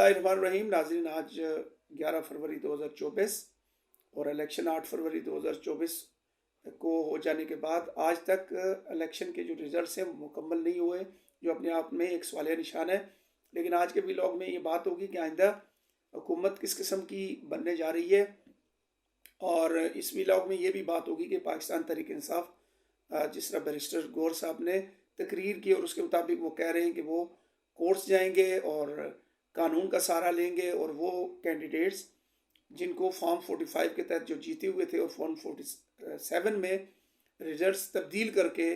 बिस्मिल्लाहिर्रहमानिर्रहीम। नाज़रीन, आज 11 फरवरी 2024 और इलेक्शन 8 फरवरी 2024 को हो जाने के बाद आज तक इलेक्शन के जो रिज़ल्ट्स हैं मुकम्मल नहीं हुए, जो अपने आप में एक सवालिया निशान है। लेकिन आज के व्लॉग में ये बात होगी कि आइंदा हुकूमत किस किस्म की बनने जा रही है, और इस व्लॉग में ये भी बात होगी कि पाकिस्तान तहरीक इंसाफ जिस तरह बैरिस्टर गौर साहब ने तकरीर की और उसके मुताबिक वो कह रहे हैं कि वो कोर्ट्स जाएंगे और कानून का सहारा लेंगे, और वो कैंडिडेट्स जिनको फॉर्म 45 के तहत जो जीते हुए थे और फॉर्म 47 में रिजल्ट्स तब्दील करके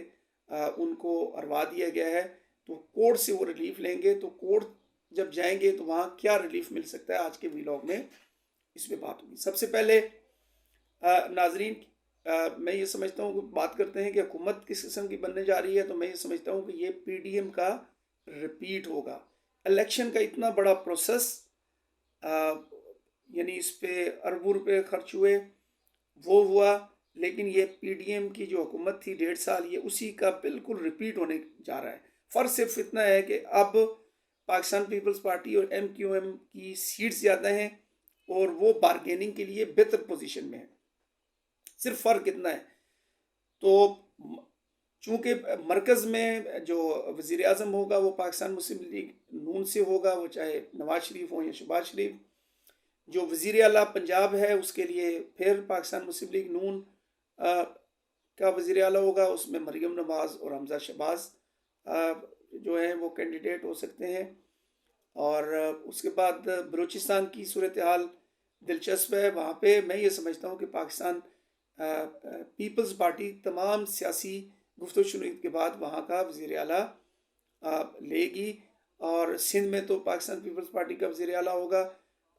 उनको हरवा दिया गया है, तो कोर्ट से वो रिलीफ लेंगे। तो कोर्ट जब जाएंगे तो वहाँ क्या रिलीफ मिल सकता है, आज के व्लॉग में इस पर बात होगी। सबसे पहले नाजरीन, मैं ये समझता हूँ कि बात करते हैं कि हुकूमत किस किस्म की बनने जा रही है, तो मैं ये समझता हूँ कि ये PDM का रिपीट होगा। इलेक्शन का इतना बड़ा प्रोसेस, यानी इस पे अरबों रुपए खर्च हुए, वो हुआ, लेकिन ये PDM की जो हुकूमत थी 1.5 साल, ये उसी का बिल्कुल रिपीट होने जा रहा है। फ़र्क सिर्फ इतना है कि अब पाकिस्तान पीपल्स पार्टी और MQM की सीट्स ज़्यादा हैं और वो बारगेनिंग के लिए बेहतर पोजीशन में है, सिर्फ फ़र्क इतना है। तो चूँकि मरकज़ में जो वज़ीर आज़म होगा वो पाकिस्तान मुस्लिम लीग नून से होगा, वो चाहे नवाज शरीफ हो या शहबाज शरीफ। जो वज़ीर आला पंजाब है उसके लिए फिर पाकिस्तान मुस्लिम लीग नून का वज़ीर आला होगा, उसमें मरीम नवाज़ और हमजा शहबाज जो है वो कैंडिडेट हो सकते हैं। और उसके बाद बलूचिस्तान की सूरत हाल दिलचस्प है। वहाँ पे मैं ये समझता हूँ कि पाकिस्तान पीपल्स पार्टी तमाम सियासी गुफ्तगू के बाद वहाँ का वज़ीर आला लेगी, और सिंध में तो पाकिस्तान पीपल्स पार्टी का वज़ीर आला होगा,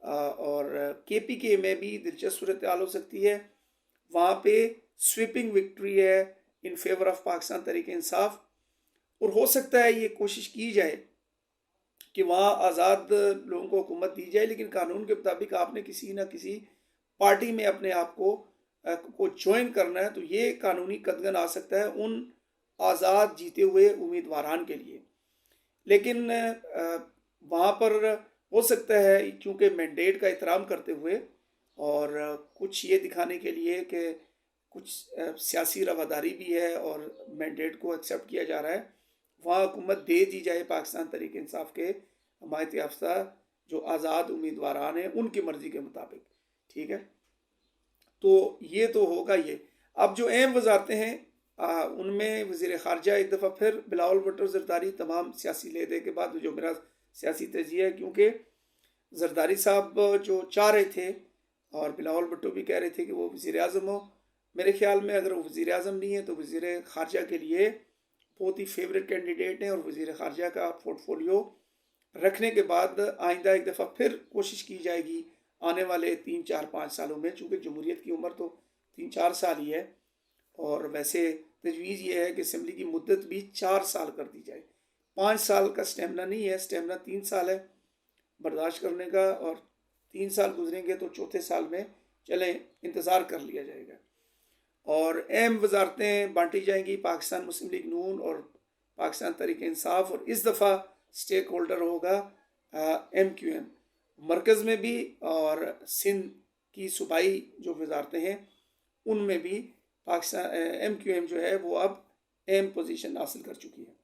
और KPK में भी दिलचस्प सूरत हाल हो सकती है। वहाँ पे स्वीपिंग विक्ट्री है in favour of Pakistan Tehreek Insaf, और हो सकता है ये कोशिश की जाए कि वहाँ आज़ाद लोगों को हुकूमत दी जाए, लेकिन कानून के मुताबिक आपने किसी न किसी पार्टी में अपने आप को ज्वाइन करना है, तो ये कानूनी कदगन आ सकता है उन आज़ाद जीते हुए उम्मीदवारान के लिए। लेकिन वहाँ पर हो सकता है, क्योंकि मैंडेट का एहतराम करते हुए और कुछ ये दिखाने के लिए कि कुछ सियासी रवादारी भी है और मैंडेट को एक्सेप्ट किया जा रहा है, वहाँ हुकूमत दे दी जाए पाकिस्तान तहरीक इंसाफ के हमायत याफ्ता जो आज़ाद उम्मीदवारान हैं उनकी मर्ज़ी के मुताबिक। ठीक है, तो ये तो होगा ये। अब जो अहम वजारतें हैं उनमें वज़ीर ख़ारजा एक दफ़ा फिर बिलावल भुट्टो ज़रदारी, तमाम सियासी लेहदे के बाद जो मेरा सियासी तजिया है, क्योंकि ज़रदारी साहब जो चाह रहे थे और बिलावल भुट्टो भी कह रहे थे कि वो वज़ीर आज़म हो, मेरे ख्याल में अगर वो वज़ीर आज़म नहीं है तो वज़ीर ख़ारजा के लिए बहुत ही फेवरेट कैंडिडेट हैं, और वज़ीर ख़ारजा का पोर्टफोलियो रखने के बाद आइंदा एक दफ़ा फिर कोशिश की जाएगी आने वाले 3-4-5 सालों में, चूँकि जमहूरियत की उम्र तो 3-4 साल ही है, और वैसे तजवीज़ ये है कि असम्बली की मुद्दत भी 4 साल कर दी जाए। 5 साल का स्टेमिना नहीं है, स्टेमिना 3 साल है बर्दाश्त करने का, और 3 साल गुजरेंगे तो चौथे साल में चलें इंतज़ार कर लिया जाएगा। और अहम वजारतें बांटी जाएंगी पाकिस्तान मुस्लिम लीग नून और पाकिस्तान तहरीक इंसाफ, और इस दफ़ा स्टेक होल्डर होगा MQM मरकज़ में भी, और सिंध की सूबाई जो वजारतें हैं उनमें भी पाकिस्तान MQM जो है वो अब अहम पोजीशन हासिल कर चुकी है।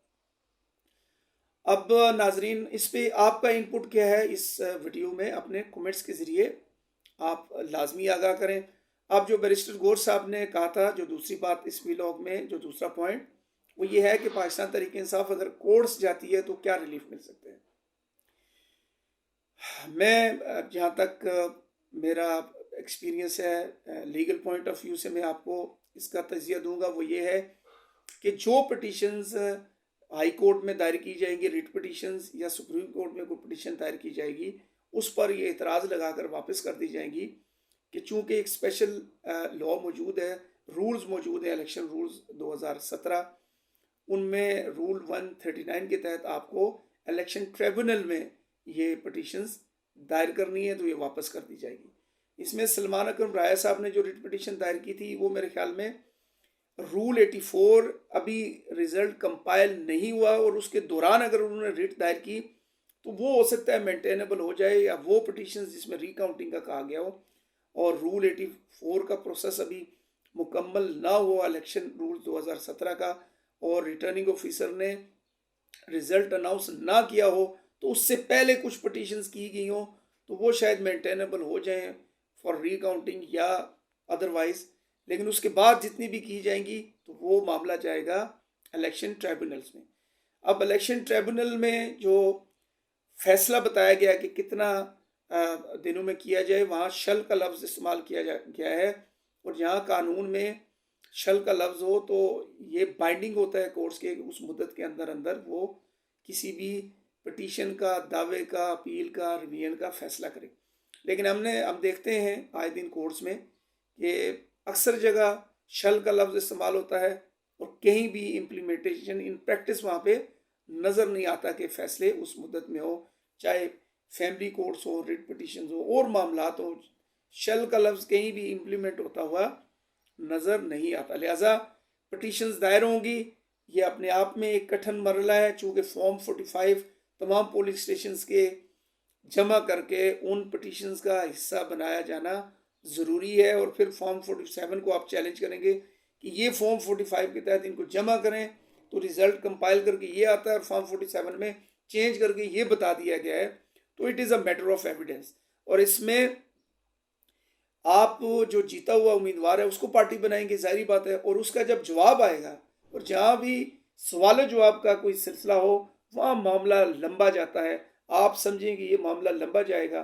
अब नाजरीन, इस पे आपका इनपुट क्या है इस वीडियो में, अपने कमेंट्स के ज़रिए आप लाजमी आगाह करें। अब जो बैरिस्टर गौर साहब ने कहा था, जो दूसरी बात इस व्लॉग में, जो दूसरा पॉइंट वो ये है कि पाकिस्तान तहरीक इंसाफ अगर कोर्ट्स जाती है तो क्या रिलीफ मिल सकते हैं। मैं जहाँ तक मेरा एक्सपीरियंस है लीगल पॉइंट ऑफ व्यू से, मैं आपको इसका तजिया दूंगा, वो ये है कि जो पिटीशंस हाई कोर्ट में दायर की जाएंगी, रिट पिटीशंस, या सुप्रीम कोर्ट में कोई पिटीशन दायर की जाएगी, उस पर ये एतराज़ लगाकर वापस कर दी जाएंगी कि चूँकि एक स्पेशल लॉ मौजूद है, रूल्स मौजूद है, इलेक्शन रूल्स 2017, उनमें रूल 139 के तहत आपको इलेक्शन ट्रिब्यूनल में ये पिटीशंस दायर करनी है, तो ये वापस कर दी जाएगी। इसमें सलमान अकरम राय साहब ने जो रिट पिटीशन दायर की थी, वो मेरे ख्याल में रूल 84 अभी रिज़ल्ट कंपाइल नहीं हुआ, और उसके दौरान अगर उन्होंने रिट दायर की تو وہ ہو سکتا ہے مینٹینیبل ہو جائے، یا وہ پٹیشنز جس میں ریکاؤنٹنگ کا کہا گیا ہو، اور رول 84 کا پروسیس ابھی مکمل نہ ہوا الیکشن رول 2017 کا، اور ریٹرننگ آفیسر نے رزلٹ اناؤنس نہ کیا ہو، تو اس سے پہلے کچھ پٹیشنز کی گئی ہوں تو وہ شاید مینٹینیبل ہو جائیں فار ریکاؤنٹنگ یا ادروائز، لیکن اس کے بعد جتنی بھی کی جائیں گی تو وہ معاملہ جائے گا الیکشن ٹریبونلز میں۔ اب الیکشن ٹریبونل میں جو فیصلہ بتایا گیا کہ کتنا دنوں میں کیا جائے، وہاں شل کا لفظ استعمال کیا گیا ہے، اور جہاں قانون میں شل کا لفظ ہو تو یہ بائنڈنگ ہوتا ہے کورٹس کے، اس مدت کے اندر وہ کسی بھی پٹیشن کا، دعوے کا، اپیل کا، ریویژن کا فیصلہ کرے۔ لیکن ہم دیکھتے ہیں آئے دن کورٹس میں کہ اکثر جگہ شل کا لفظ استعمال ہوتا ہے، اور کہیں بھی امپلیمنٹیشن ان پریکٹس وہاں پہ نظر نہیں آتا کہ فیصلے اس مدت میں ہو، چاہے فیملی کورٹس ہو، ریٹ پٹیشنز ہو، اور معاملات ہو، شل کا لفظ کہیں بھی امپلیمنٹ ہوتا ہوا نظر نہیں آتا۔ لہٰذا پٹیشنز دائر ہوں گی، یہ اپنے آپ میں ایک کٹھن مرحلہ ہے، چونکہ فارم 45 تمام پولنگ اسٹیشنز کے جمع کر کے ان پٹیشنز کا حصہ بنایا جانا ضروری ہے، اور پھر فارم 47 کو آپ چیلنج کریں گے کہ یہ فارم 45 کے تحت ان کو جمع کریں، تو ریزلٹ کمپائل کر کے یہ آتا ہے، اور فارم 47 میں چینج کر کے یہ بتا دیا گیا ہے، تو it is a matter of evidence. اور اس میں آپ جو جیتا ہوا امیدوار ہے اس کو پارٹی بنائیں گے، ظاہری بات ہے، اور اس کا جب جواب آئے گا، اور جہاں بھی سوال و جواب کا کوئی سلسلہ ہو وہاں معاملہ لمبا جاتا ہے، آپ سمجھیں کہ یہ معاملہ لمبا جائے گا۔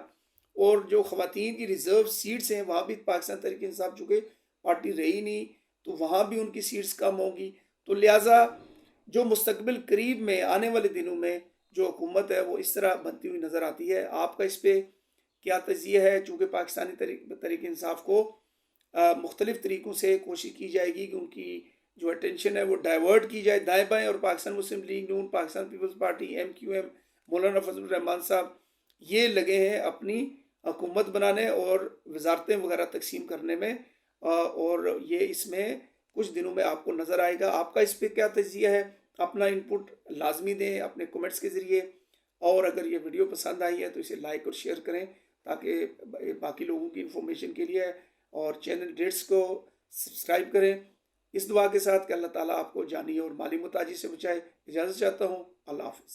اور جو خواتین کی ریزرو سیٹس ہیں وہاں بھی پاکستان تحریک انصاف چونکہ پارٹی رہی نہیں تو وہاں بھی ان کی سیٹس کم ہوں گی، تو لہٰذا جو مستقبل قریب میں آنے والے دنوں میں جو حکومت ہے وہ اس طرح بنتی ہوئی نظر آتی ہے۔ آپ کا اس پہ کیا تجزیہ ہے؟ چونکہ پاکستانی تحریک انصاف کو مختلف طریقوں سے کوشش کی جائے گی کہ ان کی جو اٹینشن ہے وہ ڈائیورٹ کی جائے دائیں بائیں، اور پاکستان مسلم لیگ نون، پاکستان پیپلز پارٹی، MQM، مولانا فضل الرحمان صاحب یہ لگے ہیں اپنی حکومت بنانے اور وزارتیں وغیرہ تقسیم کرنے میں، اور یہ اس میں کچھ دنوں میں آپ کو نظر آئے گا۔ آپ کا اس پہ کیا تجزیہ ہے؟ اپنا انپٹ لازمی دیں اپنے کمنٹس کے ذریعے، اور اگر یہ ویڈیو پسند آئی ہے تو اسے لائک اور شیئر کریں تاکہ باقی لوگوں کی انفارمیشن کے لیے، اور چینل ڈیٹس کو سبسکرائب کریں، اس دعا کے ساتھ کہ اللہ تعالیٰ آپ کو جانی اور مالی محتاجی سے بچائے۔ اجازت چاہتا ہوں، اللہ حافظ۔